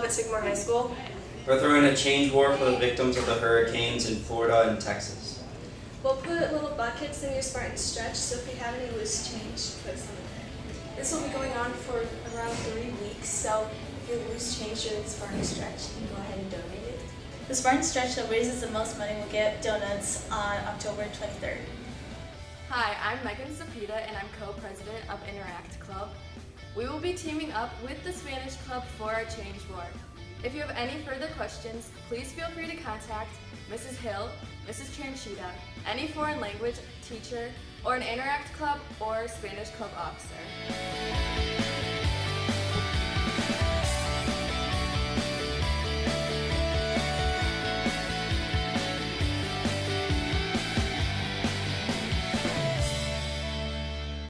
Club at Sycamore High School. We're throwing a change war for the victims of the hurricanes in Florida and Texas. We'll put little buckets in your Spartan Stretch, so if you have any loose change, put some in there. This will be going on for around 3 weeks, so if you lose change during the Spartan Stretch, you can go ahead and donate it. The Spartan Stretch that raises the most money will get donuts on October 23rd. Hi, I'm Megan Zapita and I'm co-president of Interact Club. We will be teaming up with the Spanish Club for our change war. If you have any further questions, please feel free to contact Mrs. Hill, Mrs. Tranchita, any foreign language teacher, or an Interact Club or Spanish Club officer.